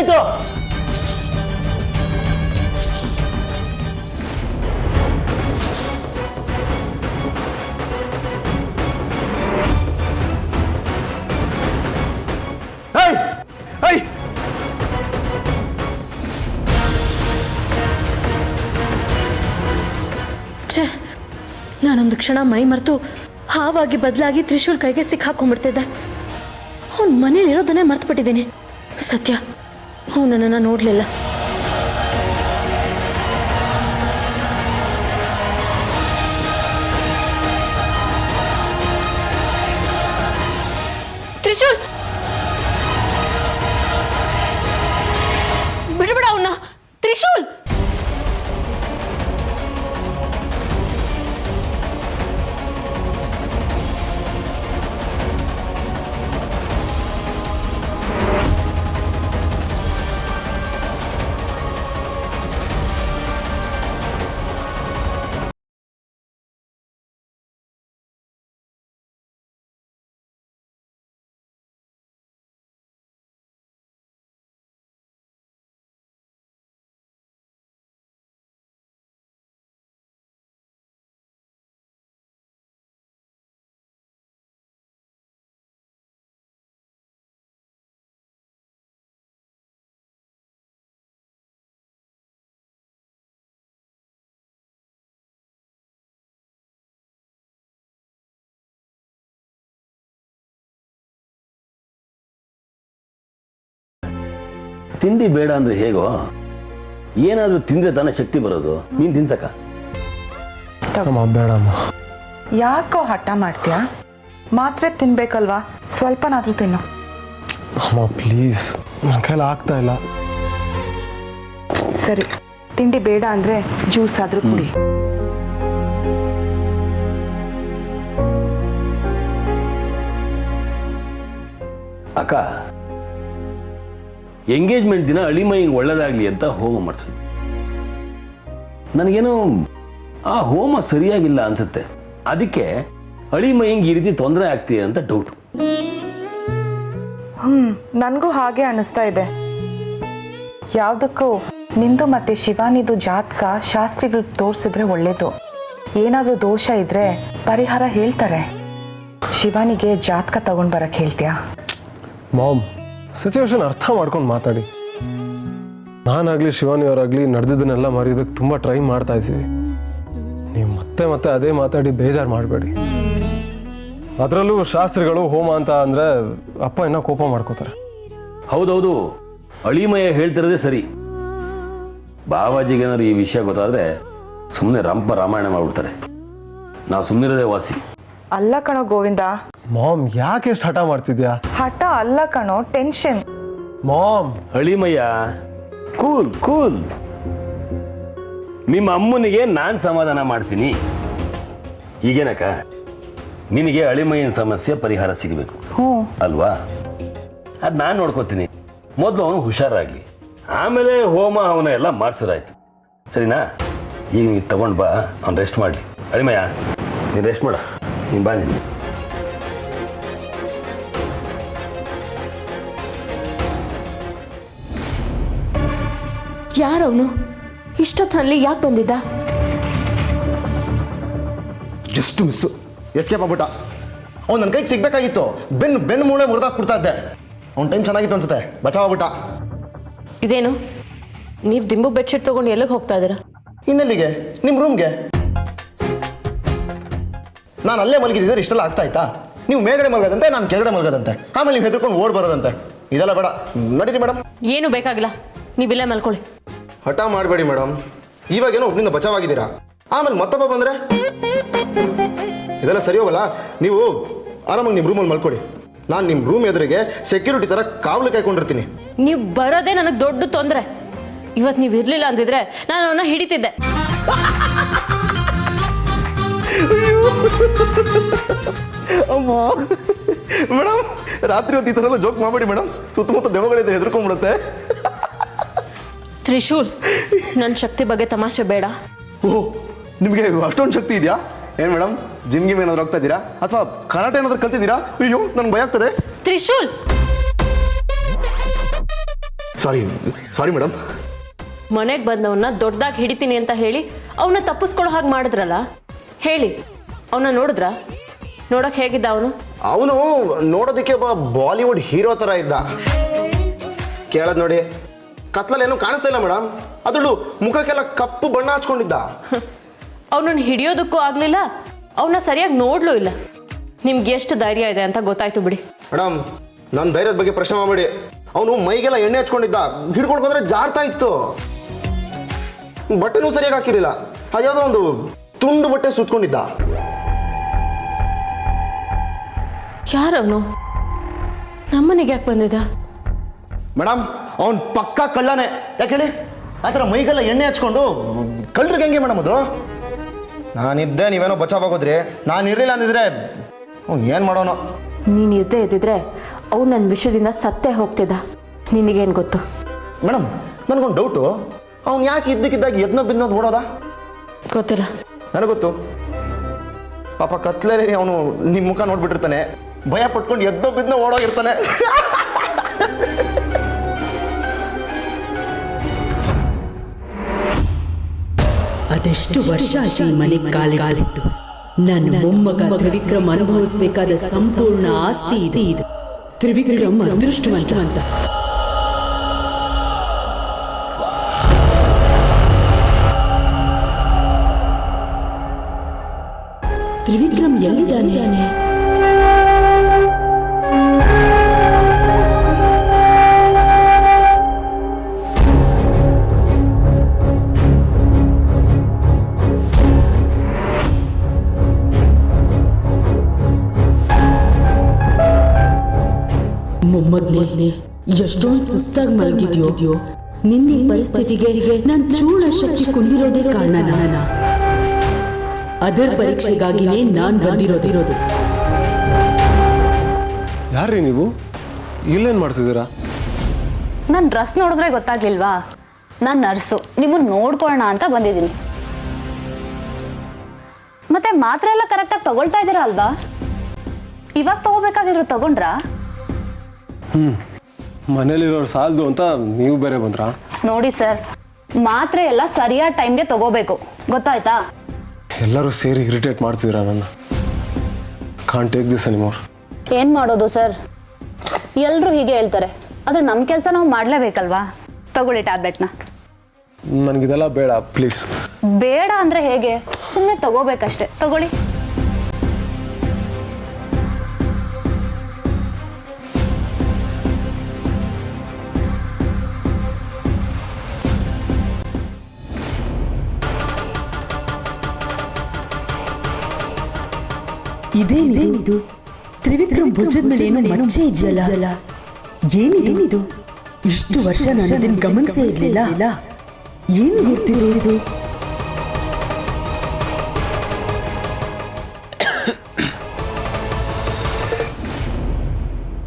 ಏನಾಯ್ತು? ಛೇ, ನಾನೊಂದು ಕ್ಷಣ ಮೈ ಮರೆತು ಹಾವಾಗಿ ಬದಲಾಗಿ ತ್ರಿಶೂಲ್ ಕೈಗೆ ಸಿಕ್ಕಾಕೊಂಡ್ಬಿಡ್ತಿದ್ದೆ. ಅವನ ಮನೇಲಿರೋದನ್ನೇ ಮರ್ತುಬಿಟ್ಟಿದ್ದೀನಿ. ಸತ್ಯ, ಅವನು ನನ್ನನ್ನು ನೋಡಲಿಲ್ಲ. ತ್ರಿಶೂಲ್, ಬಿಡಬೇಡ ಅವನ್ನ. ತ್ರಿಶೂಲ್, ತಿಂಡಿ ಬೇಡ ಅಂದ್ರೆ ಹೇಗೋ? ಏನಾದ್ರೂ ತಿಂದ್ರೆ ತಾನೇ ಶಕ್ತಿ ಬರೋದು. ನೀನ್ ತಿನ್ಸಕ? ಬೇಡಮ್ಮ. ಯಾಕೋ ಹಠ ಮಾಡ್ತೀಯಾ? ಮಾತ್ರೆ ತಿನ್ಬೇಕಲ್ವಾ, ಸ್ವಲ್ಪನಾದ್ರೂ ತಿನ್ನು. ಅಮ್ಮ ಪ್ಲೀಸ್, ನನ್ನ ಕೈಲಿ ಆಗ್ತಾ ಇಲ್ಲ. ಸರಿ, ತಿಂಡಿ ಬೇಡ ಅಂದ್ರೆ ಜ್ಯೂಸ್ ಆದ್ರೂ ಕುಡಿ. ಅಕ್ಕ, ಎಂಗೇಜ್ಮೆಂಟ್ ದಿನ ಅಳಿಮೈಗೆ ಒಳ್ಳೇದಾಗ್ಲಿ ಅಂತ ಹೋಮ ಮಾಡಿಸೋದು. ನನಗೇನೋ ಆ ಹೋಮ ಸರಿಯಾಗಿಲ್ಲ ಅನ್ಸುತ್ತೆ. ಅದಕ್ಕೆ ಅಳಿಮೈಂಗೆ ಈ ರೀತಿ ತೊಂದರೆ ಆಗ್ತಿದೆ ಅಂತ ಡೌಟ್. ನನಗೂ ಹಾಗೆ ಅನಿಸ್ತಾ ಇದೆ. ಯಾವ್ದಕ್ಕೂ ನಿಂದು ಮತ್ತೆ ಶಿವಾನಿದು ಜಾತಕ ಶಾಸ್ತ್ರಿಗಳಿಗೆ ತೋರಿಸಿದ್ರೆ ಒಳ್ಳೇದು. ಏನಾದ್ರೂ ದೋಷ ಇದ್ರೆ ಪರಿಹಾರ ಹೇಳ್ತಾರೆ. ಶಿವಾನಿಗೆ ಜಾತಕ ತಗೊಂಡ್ ಬರಕ್ ಹೇಳ್ತೀಯಾ? ಮಾಮ್, ಸಿಚುವೇಶನ್ ಅರ್ಥ ಮಾಡ್ಕೊಂಡು ಮಾತಾಡಿ. ನಾನಾಗ್ಲಿ ಶಿವಾನಿಯವರಾಗ್ಲಿ ನಡೆದಿದ್ದನ್ನೆಲ್ಲ ಮರೆಯೋದಕ್ಕೆ ತುಂಬ ಟ್ರೈ ಮಾಡ್ತಾ ಇದ್ದೀವಿ. ನೀವು ಮತ್ತೆ ಮತ್ತೆ ಅದೇ ಮಾತಾಡಿ ಬೇಜಾರು ಮಾಡಬೇಡಿ. ಅದರಲ್ಲೂ ಶಾಸ್ತ್ರಿಗಳು ಹೋಮ ಅಂತ ಅಂದರೆ ಅಪ್ಪ ಇನ್ನೂ ಕೋಪ ಮಾಡ್ಕೋತಾರೆ. ಹೌದೌದು, ಅಳಿಮಯ ಹೇಳ್ತಿರೋದೇ ಸರಿ. ಬಾವಾಜಿಗೇನಾದ್ರು ಈ ವಿಷಯ ಗೊತ್ತಾದ್ರೆ ಸುಮ್ಮನೆ ರಂಪ ರಾಮಾಯಣ ಮಾಡ್ಬಿಡ್ತಾರೆ. ನಾವು ಸುಮ್ಮನಿರೋದೇ ವಾಸಿ. ಅಲ್ಲ ಕಣೋ ಗೋವಿಂದ. ಮಾಮ್, ಯಾಕೆ ಎಷ್ಟು ಹಠ ಮಾಡ್ತಿದ್ಯಾ? ಹಠ ಅಲ್ಲ ಕಣೋ, ಟೆನ್ಷನ್. ಮಾಮ್, ಅಳಿಮಯ್ಯ, ಕೂಲ್ ಕೂಲ್. ನಿಮ್ಮ ಅಮ್ಮನಿಗೆ ನಾನು ಸಮಾಧಾನ ಮಾಡ್ತೀನಿ. ಈಗೇನಕ್ಕ, ನಿನಗೆ ಅಳಿಮಯ್ಯನ ಸಮಸ್ಯೆ ಪರಿಹಾರ ಸಿಗಬೇಕು ಅಲ್ವಾ? ಅದು ನಾನು ನೋಡ್ಕೋತೀನಿ. ಮೊದಲು ಅವನು ಹುಷಾರಾಗ್ಲಿ, ಆಮೇಲೆ ಹೋಮ ಅವನ ಎಲ್ಲ ಮಾಡಿಸೋದಾಯ್ತು. ಸರಿನಾ? ಈಗ ನೀವು ತಗೊಂಡು ಬಾ, ಅವ್ನು ರೆಸ್ಟ್ ಮಾಡಲಿ. ಅಳಿಮಯ್ಯ, ನೀನು ರೆಸ್ಟ್ ಮಾಡ. ನೀನು ಬಾ. ನೀನು ಯಾರವನು? ಇಷ್ಟೊತ್ತಲ್ಲಿ ಯಾಕೆ ಬಂದಿದ್ದ? ಜಸ್ಟ್ ಮಿಸ್ಸು, ಎಸ್ಕೇಪ್ ಆಗ್ಬಿಟ್ಟ. ಅವ್ನು ನನ್ನ ಕೈಗೆ ಸಿಗ್ಬೇಕಾಗಿತ್ತು. ಬೆನ್ನು ಮೂಳೆ ಮುರಿದಾಕ್ಬಿಡ್ತಾ ಇದ್ದೆ. ಅವ್ನ ಟೈಮ್ ಚೆನ್ನಾಗಿತ್ತು ಅನ್ಸುತ್ತೆ, ಬಚಾವಾಗ್ಬಿಟ್ಟ. ಇದೇನು, ನೀವು ದಿಂಬು ಬೆಡ್ಶೀಟ್ ತೊಗೊಂಡು ಎಲ್ಲಿಗೆ ಹೋಗ್ತಾ ಇದ್ದೀರಾ? ಇನ್ನೆಲ್ಲಿಗೆ? ನಿಮ್ಮ ರೂಮ್ಗೆ. ನಾನು ಅಲ್ಲೇ ಮಲಗಿದ್ದಿದ್ರೆ ಇಷ್ಟೆಲ್ಲ ಆಗ್ತಾ ಇತ್ತಾ? ನೀವು ಮೇಲ್ಗಡೆ ಮಲಗದಂತೆ, ನಾನು ಕೆಳಗಡೆ ಮಲಗದಂತೆ, ಆಮೇಲೆ ನೀವು ಹೆದರ್ಕೊಂಡು ಓಡ್ ಬರೋದಂತೆ. ಇದೆಲ್ಲ ಬೇಡ, ನಡೀರಿ ಮೇಡಮ್. ಏನು ಬೇಕಾಗಿಲ್ಲ, ನೀವಿಲ್ಲೇ ಮಲ್ಕೊಳ್ಳಿ. ಹಠ ಮಾಡಬೇಡಿ ಮೇಡಮ್. ಇವಾಗೇನೋ ಒಬ್ಬನಿಂದ ಬಚಾವಾಗಿದ್ದೀರಾ, ಆಮೇಲೆ ಮತ್ತೊಬ್ಬ ಬಂದರೆ ಇದೆಲ್ಲ ಸರಿ ಹೋಗಲ್ಲ. ನೀವು ಆರಾಮಾಗಿ ನಿಮ್ಮ ರೂಮಲ್ಲಿ ಮಲ್ಕೊಳ್ಳಿ. ನಾನು ನಿಮ್ಮ ರೂಮ್ ಎದುರಿಗೆ ಸೆಕ್ಯೂರಿಟಿ ಥರ ಕಾವಲು ಕಾಯ್ಕೊಂಡಿರ್ತೀನಿ. ನೀವು ಬರೋದೇ ನನಗೆ ದೊಡ್ಡ ತೊಂದರೆ. ಇವತ್ತು ನೀವು ಇರಲಿಲ್ಲ ಅಂತಿದ್ರೆ ನಾನು ಅವನ್ನ ಹಿಡಿತಿದ್ದೆ. ಅಮ್ಮ ಮೇಡಮ್, ರಾತ್ರಿ ಹೊತ್ತು ಈ ಥರ ಎಲ್ಲ ಜೋಕ್ ಮಾಡಬೇಡಿ ಮೇಡಮ್. ಸುತ್ತಮುತ್ತ ದೆವ್ವಗಳಿದ್ರೆ ಹೆದರ್ಕೊಂಡ್ಬಿಡುತ್ತೆ. ತ್ರಿಶೂಲ್, ನನ್ನ ಶಕ್ತಿ ಬಗ್ಗೆ ತಮಾಷೆ ಬೇಡ. ಓಹ್, ನಿಮಗೆ ಅಷ್ಟೊಂದು ಶಕ್ತಿ ಇದೆಯಾ? ಏನು ಮೇಡಮ್, ಜಿಮ್ಗೆ ಏನಾದ್ರು ಹೋಗ್ತಾ ಇದ್ದೀರಾ ಅಥವಾ ಕರಾಟೆ ಏನಾದ್ರು ಕಲ್ತಿದ್ದೀರಾ? ಅಯ್ಯೋ, ನನ್ಗೆ ಭಯ ಆಗ್ತದೆ. Trishul, sorry madam. ಮನೆಗೆ ಬಂದವನ್ನ ದೊಡ್ಡದಾಗಿ ಹಿಡಿತೀನಿ ಅಂತ ಹೇಳಿ ಅವನ್ನ ತಪ್ಪಿಸ್ಕೊಳ್ಳೋ ಹಾಗೆ ಮಾಡಿದ್ರಲ್ಲ, ಹೇಳಿ ಅವನ್ನ ನೋಡಿದ್ರ? ನೋಡಕ್ ಹೇಗಿದ್ದ ಅವನು? ಅವನು ನೋಡೋದಕ್ಕೆ ಒಬ್ಬ ಬಾಲಿವುಡ್ ಹೀರೋ ಥರ ಇದ್ದ. ಕೇಳದ್ ನೋಡಿ, ಕತ್ಲಲ್ಲಿ ಏನೂ ಕಾಣಿಸ್ತಾ ಇಲ್ಲ ಮೇಡಮ್. ಅದರಲ್ಲೂ ಮುಖಕ್ಕೆಲ್ಲ ಕಪ್ಪು ಬಣ್ಣ ಹಚ್ಕೊಂಡಿದ್ದ. ಅವನನ್ನು ಹಿಡಿಯೋದಕ್ಕೂ ಆಗಲಿಲ್ಲ, ಅವನ್ನ ಸರಿಯಾಗಿ ನೋಡ್ಲೂ ಇಲ್ಲ. ನಿಮ್ಗೆ ಎಷ್ಟು ಧೈರ್ಯ ಇದೆ ಅಂತ ಗೊತ್ತಾಯ್ತು ಬಿಡಿ. ಮೇಡಮ್, ನನ್ನ ಧೈರ್ಯದ ಬಗ್ಗೆ ಪ್ರಶ್ನೆ ಮಾಡಬೇಡಿ. ಅವನು ಮೈಗೆಲ್ಲ ಎಣ್ಣೆ ಹಚ್ಕೊಂಡಿದ್ದ, ಹಿಡ್ಕೊಂಡು ಹೋದ್ರೆ ಜಾರ್ತಾ ಇತ್ತು. ಬಟ್ಟೆನೂ ಸರಿಯಾಗಿ ಹಾಕಿರಲಿಲ್ಲ, ಅದ್ಯಾವುದೋ ಒಂದು ತುಂಡು ಬಟ್ಟೆ ಸುತ್ಕೊಂಡಿದ್ದ. ಯಾರವನು? ನಮ್ಮನೆಗೆ ಯಾಕೆ ಬಂದಿದ್ದ? ಮೇಡಮ್, ಅವನ್ ಪಕ್ಕ ಕಳ್ಳನೇ. ಯಾಕೆ ಹೇಳಿ? ಆ ಥರ ಮೈಗೆಲ್ಲ ಎಣ್ಣೆ ಹಚ್ಕೊಂಡು ಕಳ್ಳರಿಗೆ ಹೆಂಗೆ ಮೇಡಮ್ ಅದು? ನಾನಿದ್ದೆ, ನೀವೇನೋ ಬಚಾವಾಗೋದ್ರಿ. ನಾನು ಇರಲಿಲ್ಲ ಅಂದಿದ್ರೆ ಅವ್ನು ಏನು ಮಾಡೋನು? ನೀನು ಇರ್ದೇ ಇದ್ದಿದ್ರೆ ಅವ್ನು ನನ್ನ ವಿಷಯದಿಂದ ಸತ್ತೇ ಹೋಗ್ತಿದ್ದ. ನಿನಗೇನು ಗೊತ್ತು? ಮೇಡಮ್, ನನಗೊಂದು ಡೌಟು. ಅವ್ನು ಯಾಕೆ ಇದ್ದಕ್ಕಿದ್ದಾಗ ಎದ್ನೋ ಬಿದ್ನೋದು ಓಡೋದ? ಗೊತ್ತಿಲ್ಲ. ನನಗೊತ್ತು. ಪಾಪ ಕತ್ಲಲ್ಲಿ ಅವನು ನಿಮ್ಮ ಮುಖ ನೋಡ್ಬಿಟ್ಟಿರ್ತಾನೆ, ಭಯ ಪಟ್ಕೊಂಡು ಎದ್ದೋ ಬಿದ್ನೋ ಓಡೋಗಿರ್ತಾನೆ. ಅದೆಷ್ಟು ವರ್ಷ ಆಚೆ ಈ ಮನೆ ಕಾಲಿಟ್ಟು ನನ್ನ ಮೊಮ್ಮಗ ತ್ರಿವಿಕ್ರಮ್ ಅನುಭವಿಸಬೇಕಾದ ಸಂಪೂರ್ಣ ಆಸ್ತಿ ಇದು. ತ್ರಿವಿಕ್ರಮ್ ಅದೃಷ್ಟವಂತ ಅಂತ. ತ್ರಿವಿಕ್ರಮ್ ಎಲ್ಲಿದ್ದಾನೆ? ಮೊಮ್ಮಗನೇ, ಎಷ್ಟೊಂದು ಸುಸ್ತಾಗಿ ಮಲಗಿದ್ಯೋ. ನಿನ್ನೆ ಪರಿಸ್ಥಿತಿಗೆ ನಾನು ಚೂಳ ಶಕ್ತಿ ಕುಂದಿರೋದೇ ಕಾರಣ. ಅದರ ಪರೀಕ್ಷೆಗಾಗಿನೇ ನಾನು ಬಂದಿರೋದಿರೋದು. ಯಾರ್ರೀ ನೀವು? ಇಲ್ಲೇನು ಮಾಡ್ತಿದ್ದೀರಾ? ನನ್ನ ಡ್ರೆಸ್ ನೋಡಿದ್ರೆ ಗೊತ್ತಾಗ್ಲಿಲ್ವಾ? ನಾನು ನರ್ಸು, ನಿಮ್ಮನ್ನು ನೋಡ್ಕೊಳ್ಳೋಣ ಅಂತ ಬಂದಿದ್ದೀನಿ. ಮತ್ತೆ ಮಾತ್ರೆ ಎಲ್ಲ ಕರೆಕ್ಟಾಗಿ ತಗೊಳ್ತಾ ಇದ್ದೀರಾ ಅಲ್ವಾ? ಇವಾಗ ತಗೋಬೇಕಾಗಿರೋ ತಗೊಂಡ್ರಾ? ಮನೇಲಿರೋರು ಸಾಲದು ಅಂತ ನೀವು ಬೇರೆ ಬಂದ್ರಾ? ನೋಡಿ ಸರ್, ಮಾತ್ರೆ ಎಲ್ಲ ಸರಿಯಾದ ಟೈಮ್ಗೆ ತಗೋಬೇಕು, ಗೊತ್ತಾಯ್ತಾ? ಎಲ್ಲರೂ ಸೇರಿ ಇರಿಟೇಟ್ ಮಾಡ್ತಿದ್ದೀರಾ ನನ್ನ. Can't take this anymore. ಏನು ಮಾಡೋದು ಸರ್, ಎಲ್ಲರೂ ಹೀಗೆ ಹೇಳ್ತಾರೆ. ಆದರೆ ನಮ್ಮ ಕೆಲಸ ನಾವು ಮಾಡಲೇಬೇಕಲ್ವಾ? ತಗೊಳ್ಳಿ ಟ್ಯಾಬ್ಲೆಟ್ನ. ನನಗಿದೆಲ್ಲ ಬೇಡ ಪ್ಲೀಸ್. ಬೇಡ ಅಂದರೆ ಹೇಗೆ? ಸುಮ್ಮನೆ ತಗೋಬೇಕಷ್ಟೆ, ತಗೊಳ್ಳಿ. ಇದೇನಿದು? ತ್ರಿವಿಕ್ರಮ್ ಭುಜದ ಮೇಲೆ ಏನೋ ಮಚ್ಚೆ ಇದೆಯಲ್ಲ, ಏನಿದು? ಇಷ್ಟು ವರ್ಷ ನಾನು ಅದನ್ನು ಗಮನಿಸೇ ಇರಲಿಲ್ಲ. ಏನು ಗೊತ್ತಿರೋದು?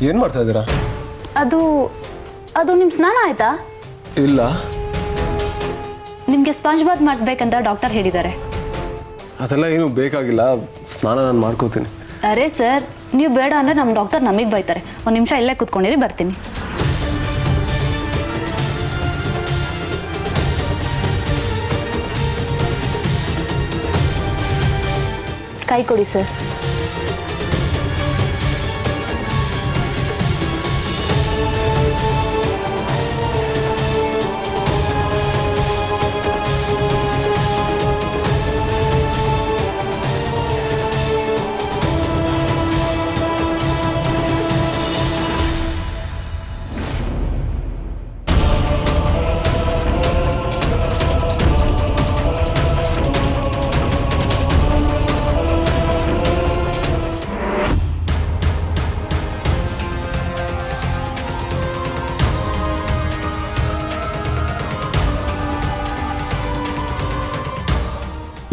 ಏನು ಮಾಡ್ತಾ ಇದ್ದೀರಾ? ಅದು ನಿಮ್ಮ ಸ್ನಾನ ಆಯ್ತಾ? ಇಲ್ಲ. ನಿಮಗೆ ಸ್ಪಂಜ್ ಬಾತ್ ಮಾಡಿಸ್ಬೇಕಂತ ಡಾಕ್ಟರ್ ಹೇಳಿದ್ದಾರೆ. ಅದೆಲ್ಲ ಏನು ಬೇಕಾಗಿಲ್ಲ, ಸ್ನಾನ ನಾನು ಮಾಡ್ಕೋತೀನಿ. ಅರೆ ಸರ್, ನೀವು ಬೇಡ ಅಂದರೆ ನಮ್ಮ ಡಾಕ್ಟರ್ ನಮಗೆ ಬೈತಾರೆ. ಒಂದು ನಿಮಿಷ ಇಲ್ಲೇ ಕೂತ್ಕೊಂಡಿರಿ, ಬರ್ತೀನಿ. ಕೈ ಕೊಡಿ ಸರ್.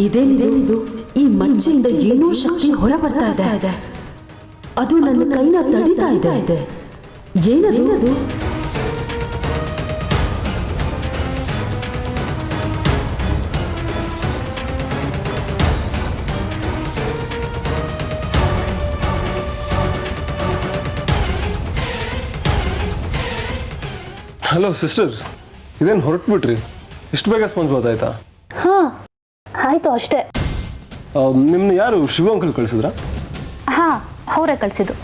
ಇದೇನಿದು? ಈ ಮಚ್ಚೆಯಿಂದ ಏನೋ ಶಕ್ತಿ ಹೊರ ಬರ್ತಾ ಇದೆ. ಅದು ನನ್ನ ಕೈನ ತಡಿತಾ ಇದೆ. ಏನದು? ಹಲೋ ಸಿಸ್ಟರ್, ಇದೇನು ಹೊರಟ್ಬಿಟ್ರಿ? ಇಷ್ಟು ಬೇಗ ಸ್ಪಂಜ್ ಗೊತ್ತಾಯ್ತಾ? ಹಾ ಆಯ್ತು ಅಷ್ಟೇ. ನಿಮ್ಮನ್ನ ಯಾರು ಶಿವ ಅಂಕಲ್ ಕಳಿಸಿದ್ರಾ? ಹಾ ಅವರೇ ಕಳ್ಸಿದ್ದು.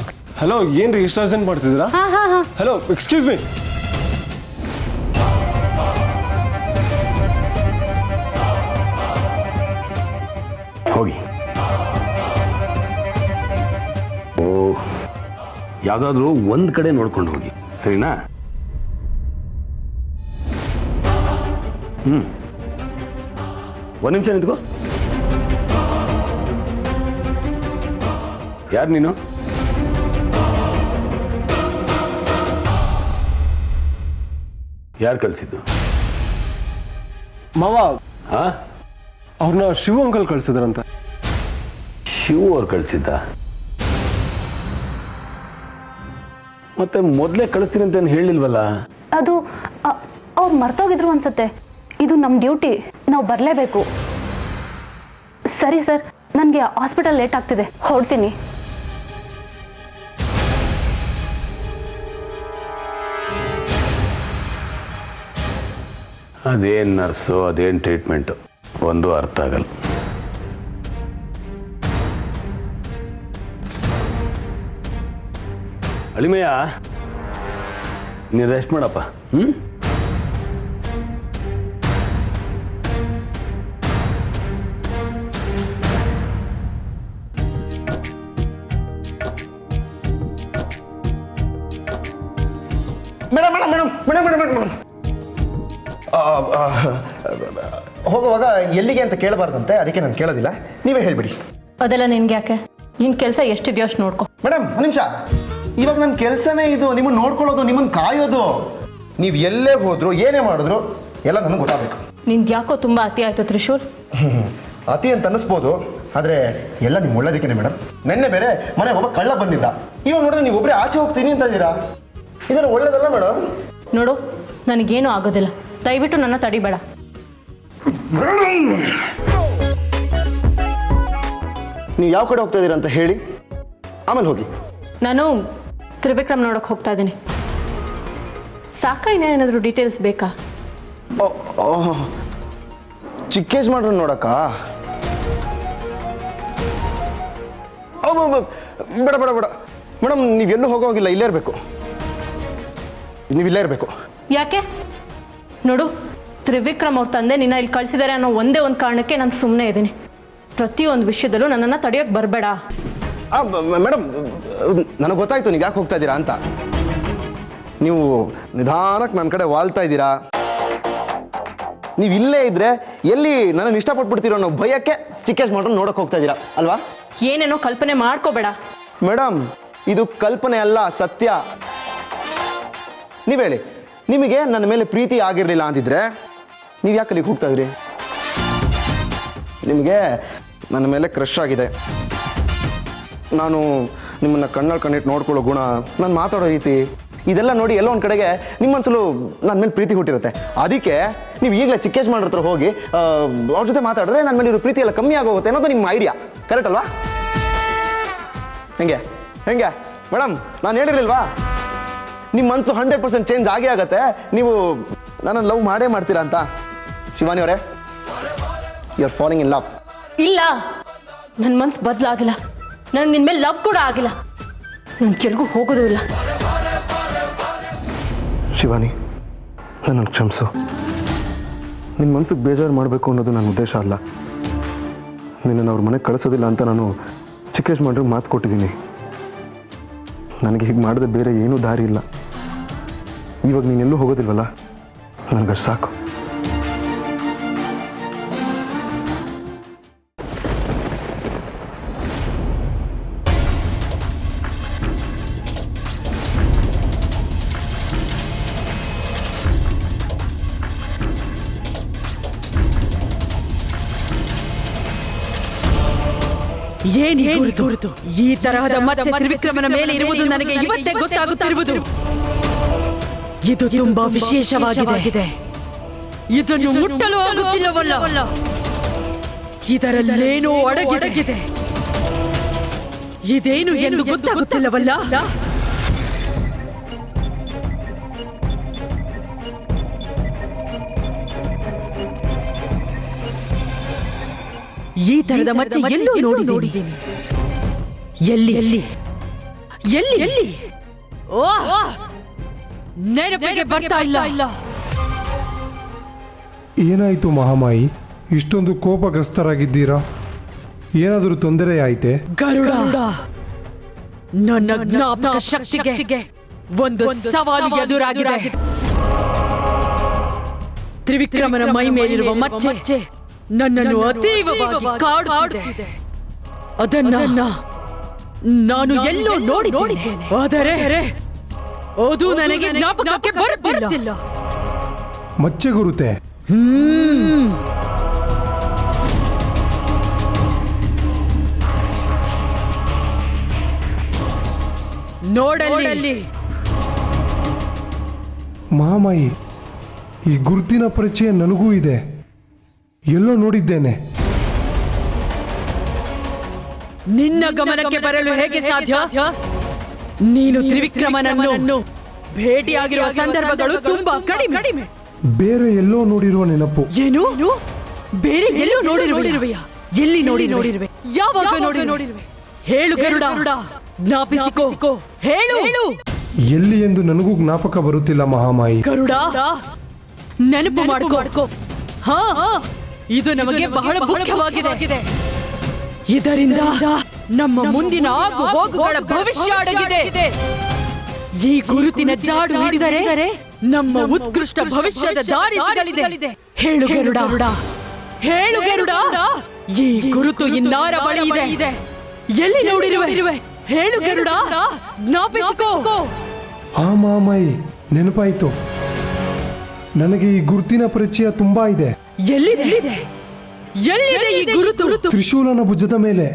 ಹಲೋ, ಏನ್ರಿ ಇಷ್ಟು ಅರ್ಜೆಂಟ್ ಮಾಡ್ತಿದ್ದೀರಾ? ಹಾ ಹಾ ಹಾ ಹಲೋ, ಎಕ್ಸ್ಕ್ಯೂಸ್ ಮೀ. ಹೋಗಿ. ಓ, ಯಾವುದಾದ್ರೂ ಒಂದು ಕಡೆ ನೋಡ್ಕೊಂಡು ಹೋಗಿ, ಸರಿನಾ? ಒಂದು ನಿಮಿಷ ನಿಂತ್ಕೋ. ಯಾರು ನೀನು? ಯಾರು ಕಳಿಸಿದ್ದು? ಮಾವ, ಹಾ, ಅವ್ರನ್ನ ಶಿವ ಅಂಕಲ್ ಕಳ್ಸಿದ್ರಂತ. ಶಿವ ಅವ್ರು ಕಳಿಸಿದ್ದ? ಮತ್ತೆ ಮೊದಲೇ ಕಳಿಸ್ತೀನಿ ಅಂತ ಏನು ಹೇಳಿಲ್ವಲ್ಲ? ಅದು ಅವ್ರು ಮರ್ತೋಗಿದ್ರು ಅನ್ಸುತ್ತೆ. ಇದು ನಮ್ಮ ಡ್ಯೂಟಿ, ನಾವು ಬರಲೇಬೇಕು. ಸರಿ ಸರ್, ನನಗೆ ಹಾಸ್ಪಿಟಲ್ ಲೇಟ್ ಆಗ್ತಿದೆ, ಹೊರಡ್ತೀನಿ. ಅದೇನು ನರ್ಸು, ಅದೇನು ಟ್ರೀಟ್ಮೆಂಟು, ಒಂದು ಅರ್ಥ ಆಗಲ್ಲ. ಅಳಿಮಯ್ಯ, ನೀನು ರೆಸ್ಟ್ ಮಾಡಪ್ಪ. Madam madam madam madam madam madam madam ಹೋಗುವಾಗ ಎಲ್ಲಿಗೆ ಅಂತ ಕೇಳಬಾರ್ದಂತೆ, ಅದಕ್ಕೆ ನಾನು ಕೇಳೋದಿಲ್ಲ, ನೀವೇ ಹೇಳ್ಬಿಡಿ. ಅದೆಲ್ಲ ನಿನ್ಗೆ ಯಾಕೆ? ನಿನ್ನ ಕೆಲಸ ಎಷ್ಟಿದೆಯೋ ಅಷ್ಟು ನೋಡ್ಕೊ. ಮೇಡಮ್ ಒಂದು ನಿಮಿಷ, ಇವಾಗ ನನ್ನ ಕೆಲಸನೇ ಇದು, ನಿಮ್ಮನ್ನು ನೋಡ್ಕೊಳ್ಳೋದು, ನಿಮ್ಮನ್ನು ಕಾಯೋದು. ನೀವು ಎಲ್ಲೇ ಹೋದ್ರು ಏನೇ ಮಾಡಿದ್ರು ಎಲ್ಲ ನನಗೆ ಗೊತ್ತಾಗಬೇಕು. ನಿಂದು ಯಾಕೋ ತುಂಬ ಅತಿ ಆಯಿತು ತ್ರಿಶೂಲ್. ಅತಿ ಅಂತ ಅನ್ನಿಸ್ಬೋದು, ಆದರೆ ಎಲ್ಲ ನಿಮ್ಮ ಒಳ್ಳೇದಕ್ಕೇನೆ ಮೇಡಮ್. ನೆನ್ನೆ ಬೇರೆ ಮನೆಗೆ ಒಬ್ಬ ಕಳ್ಳ ಬಂದಿದ್ದ, ಇವಾಗ ನೋಡಿದ್ರೆ ನೀವು ಒಬ್ಬರೇ ಆಚೆ ಹೋಗ್ತೀನಿ ಅಂತ ಇದ್ದೀರಾ. ಇದನ್ನು ಒಳ್ಳೇದಲ್ಲ ಮೇಡಮ್. ನೋಡು, ನನಗೇನು ಆಗೋದಿಲ್ಲ, ದಯವಿಟ್ಟು ನನ್ನ ತಡಿಬೇಡ. ನೀವು ಯಾವ ಕಡೆ ಹೋಗ್ತಾ ಇದ್ದೀರಾ ಅಂತ ಹೇಳಿ, ಆಮೇಲೆ ಹೋಗಿ. ನಾನು ತ್ರಿವಿಕ್ರಮ್ ನೋಡೋಕೆ ಹೋಗ್ತಾ ಇದ್ದೀನಿ. ಸಾಕಾ, ಇನ್ನೇನಾದರೂ ಡೀಟೇಲ್ಸ್ ಬೇಕಾ? ಚಿಕ್ಕೇಜ್ ಮಾಡ್ರ ನೋಡಕ್ಕ? ಬೇಡ ಬೇಡ ಬೇಡ ಮೇಡಮ್, ನೀವೆಲ್ಲೂ ಹೋಗೋಗಿಲ್ಲ, ಇಲ್ಲೇ ಇರಬೇಕು. ನೀವಿಲ್ಲೇ ಇರಬೇಕು. ಯಾಕೆ? ನೋಡು, ತ್ರಿವಿಕ್ರಮ್ ಅವ್ರ ತಂದೆ ನಿನ್ನ ಇಲ್ಲಿ ಕಳಿಸಿದ್ದಾರೆ ಅನ್ನೋ ಒಂದೇ ಒಂದು ಕಾರಣಕ್ಕೆ ನಾನು ಸುಮ್ಮನೆ ಇದ್ದೀನಿ. ಪ್ರತಿಯೊಂದು ವಿಷಯದಲ್ಲೂ ನನ್ನನ್ನು ತಡೆಯೋಕ್ಕೆ ಬರಬೇಡ. ಮೇಡಮ್, ನನಗೆ ಗೊತ್ತಾಯ್ತು ನೀವು ಯಾಕೆ ಹೋಗ್ತಾ ಇದ್ದೀರಾ ಅಂತ. ನೀವು ನಿಧಾನಕ್ಕೆ ನನ್ನ ಕಡೆ ವಾಲ್ತಾ ಇದ್ದೀರಾ. ನೀವು ಇಲ್ಲೇ ಇದ್ರೆ ಎಲ್ಲಿ ನನ್ನನ್ನು ಇಷ್ಟಪಟ್ಬಿಡ್ತೀರೋ ಅನ್ನೋ ಭಯಕ್ಕೆ ಚಿಕ್ಕೇಜ್ ಮಾಡ್ರೆ ನೋಡೋಕೆ ಹೋಗ್ತಾ ಇದ್ದೀರಾ ಅಲ್ವಾ? ಏನೇನೋ ಕಲ್ಪನೆ ಮಾಡ್ಕೋಬೇಡ ಮೇಡಮ್, ಇದು ಕಲ್ಪನೆ ಅಲ್ಲ, ಸತ್ಯ. ನೀವು ಹೇಳಿ, ನಿಮಗೆ ನನ್ನ ಮೇಲೆ ಪ್ರೀತಿ ಆಗಿರಲಿಲ್ಲ ಅಂತಿದ್ರೆ ನೀವು ಯಾಕೆ ಅಲ್ಲಿಗೆ ಹೋಗ್ತಾ ಇದ್ರಿ? ನಿಮಗೆ ನನ್ನ ಮೇಲೆ ಕ್ರಶ್ ಆಗಿದೆ. ನಾನು ನಿಮ್ಮನ್ನು ಕಣ್ಣಲ್ಲಿ ಕಣ್ಣಿಟ್ಟು ನೋಡ್ಕೊಳ್ಳೋ ಗುಣ, ನಾನು ಮಾತಾಡೋ ರೀತಿ, ಇದೆಲ್ಲ ನೋಡಿ ಎಲ್ಲೋ ಒಂದು ಕಡೆಗೆ ನಿಮ್ಮ ಮನಸ್ಸಲ್ಲೂ ನನ್ನ ಮೇಲೆ ಪ್ರೀತಿ ಹುಟ್ಟಿರುತ್ತೆ. ಅದಕ್ಕೆ ನೀವು ಈಗಲೇ ಚಿಕ್ಕೇಜ್ ಮಾಡ್ರ ಹತ್ರ ಹೋಗಿ ಅವ್ರ ಜೊತೆ ಮಾತಾಡಿದ್ರೆ ನನ್ನ ಮೇಲೆ ಇರೋ ಪ್ರೀತಿ ಎಲ್ಲ ಕಮ್ಮಿ ಆಗೋಗುತ್ತೆ ಅನ್ನೋದು ನಿಮ್ಮ ಐಡಿಯಾ. ಕರೆಕ್ಟ್ ಅಲ್ವಾ? ಹೆಂಗೆ ಹೆಂಗೆ ಮೇಡಮ್, ನಾನು ಹೇಳಿರಲಿಲ್ವಾ ನಿಮ್ಮ ಮನಸ್ಸು 100% ಚೇಂಜ್ ಆಗೇ ಆಗತ್ತೆ, ನೀವು ನನ್ನನ್ನು ಲವ್ ಮಾಡೇ ಮಾಡ್ತೀರಾ ಅಂತ. ಶಿವಾನಿ ಅವರೇ, you are falling in love. ಇಲ್ಲ, ನನ್ನ ಮನ್ಸು ಬದಲಾಗಿಲ್ಲ, ನನಗೆ ನಿನ್ನ ಮೇಲೆ ಲವ್ ಕೂಡ ಆಗಿಲ್ಲ, ನಾನು ಕೆಳಗೂ ಹೋಗೋದು ಇಲ್ಲ. ಶಿವಾನಿ, ನನ್ನನ್ನು ಕ್ಷಮಿಸು. ನಿನ್ನ ಮನಸ್ಸಿಗೆ ಬೇಜಾರು ಮಾಡಬೇಕು ಅನ್ನೋದು ನನ್ನ ಉದ್ದೇಶ ಅಲ್ಲ. ನಿನ್ನನ್ನು ಅವ್ರ ಮನೆಗೆ ಕಳಿಸೋದಿಲ್ಲ ಅಂತ ನಾನು ಚಿಕ್ಕೇಜ್ ಮಾಡ್ರಿಗೆ ಮಾತು ಕೊಟ್ಟಿದ್ದೀನಿ. ನನಗೆ ಹೀಗೆ ಮಾಡಿದ್ರೆ ಬೇರೆ ಏನೂ ದಾರಿ ಇಲ್ಲ. ಇವಾಗ ನೀನೆಲ್ಲೂ ಹೋಗೋದಿಲ್ವಲ್ಲ, ನನಗಷ್ಟು ಸಾಕು. ಏನಿ ಗುರುತು? ಈ ತರಹದ ಮಚ್ಚೆ ತ್ರಿವಿಕ್ರಮನ ಮೇಲೆ ಇರುವುದು ನನಗೆ ಇವತ್ತೇ ಗೊತ್ತಾಗುತ್ತಿರುವುದು. ಇದು ತುಂಬಾ ವಿಶೇಷವಾಗಿದೆ. ಇದನ್ನು ಮುಟ್ಟಲು ಆಗುತ್ತಿಲ್ಲವಲ್ಲ. ಇದರಲ್ಲೇನೋ ಅಡಗಿದೆ. ಇದೇನು ಎಂದು ಗೊತ್ತಾಗುತ್ತಿಲ್ಲವಲ್ಲ. ಈ ತರದ ಮಚ್ಚೆ ಎಲ್ಲೂ ನೋಡಿದ್ದೀನಿ. ಎಲ್ಲಿ ಎಲ್ಲಿ ಎಲ್ಲಿ ಎಲ್ಲಿ ನೆನಪಿಗೆ ಬರ್ತಾ ಇಲ್ಲ. ಏನಾಯಿತು ಮಹಾಮಾಯಿ, ಇಷ್ಟೊಂದು ಕೋಪಗ್ರಸ್ತರಾಗಿದ್ದೀರಾ? ಏನಾದರೂ ತೊಂದರೆ ಆಯ್ತೆ? ಗರುಡ, ನನ್ನ ಜ್ಞಾಪಕ ಶಕ್ತಿಗೆ ಒಂದು ಸವಾಲು ಎದುರಾಗಿದೆ. ತ್ರಿವಿಕ್ರಮನ ಮೈ ಮೇಲಿರುವ ಮಚ್ಚೆ ನನ್ನನ್ನು ಅತೀವವಾಗಿ ಕಾಡುತ್ತಿದೆ. ಅದನ್ನ ನಾನು ಎಲ್ಲೋ ನೋಡಿದ್ದೇನೆ, ಆದರೆ ಅದು ನನಗೆ ಜ್ಞಾಪಕಕ್ಕೆ ಬರುತ್ತಿಲ್ಲ. ಮಚ್ಚೆ ಗುರುತೆ, ನೋಡಲ್ಲಿ. ಮಹಾಮಾಯಿ, ಈ ಗುರುತಿನ ಪರಿಚಯ ನನಗೂ ಇದೆ, ಎಲ್ಲೋ ನೋಡಿದ್ದೇನೆ. ನಿನ್ನ ಗಮನಕ್ಕೆ ಬರಲು ಹೇಗೆ ಸಾಧ್ಯ? ನೀನು ತ್ರಿವಿಕ್ರಮನನ್ನು ಭೇಟಿಯಾಗಿರುವ ಸಂದರ್ಭಗಳು ತುಂಬಾ ಕಡಿಮೆ. ಬೇರೆ ಎಲ್ಲೋ ನೋಡಿರುವ ನೆನಪು. ಏನು? ಬೇರೆ ಎಲ್ಲೋ ನೋಡಿರುವೆಯ? ಎಲ್ಲಿ ನೋಡಿರುವೆ? ಯಾವಾಗ ನೋಡಿರುವೆ? ಹೇಳು ಗರುಡ, ಜ್ಞಾಪಿಸಿಕೋ, ಹೇಳು. ಎಲ್ಲಿ ಎಂದು ನನಗೂ ಜ್ಞಾಪಕ ಬರುತ್ತಿಲ್ಲ ಮಹಾಮಾಯಿ. ಗರುಡ, ನೆನಪು ಮಾಡ್ಕೋ. ಹಾ, ಇದು ನಮಗೆ ಬಹಳ ಮುಖ್ಯವಾಗಿದೆ. ಇದರಿಂದ ನಮ್ಮ ಮುಂದಿನ ಆಗು ಹೋಗುಗಳ ಭವಿಷ್ಯ ಅಡಗಿದೆ. ಈ ಗುರುತಿನ ಜಾಡು ಹಿಡಿದರೆ ನಮ್ಮ ಉತ್ಕೃಷ್ಟ ಭವಿಷ್ಯದ ದಾರಿ ಸಿಗಲಿದೆ. ಹೇಳು ಗರುಡ, ಹೇಳು ಗರುಡ, ಈ ಗುರುತು ಇನ್ನಾರ ಬಳಿ ಇದೆ. ಎಲ್ಲಿ ನೋಡಿರುವೆ? ಹೇಳು ಗರುಡ, ಜ್ಞಾಪಿಸಿಕೋ. ಆ ಮಹಾಮಾಯಿ, ನೆನಪಾಯಿತು. ನನಗೆ ಈ ಗುರುತಿನ ಪರಿಚಯ ತುಂಬಾ ಇದೆ. ಎಲ್ಲಿದೆ ಈ ಗುರುತು? ತ್ರಿಶೂಲನ ಭುಜದ ಮೇಲೆ.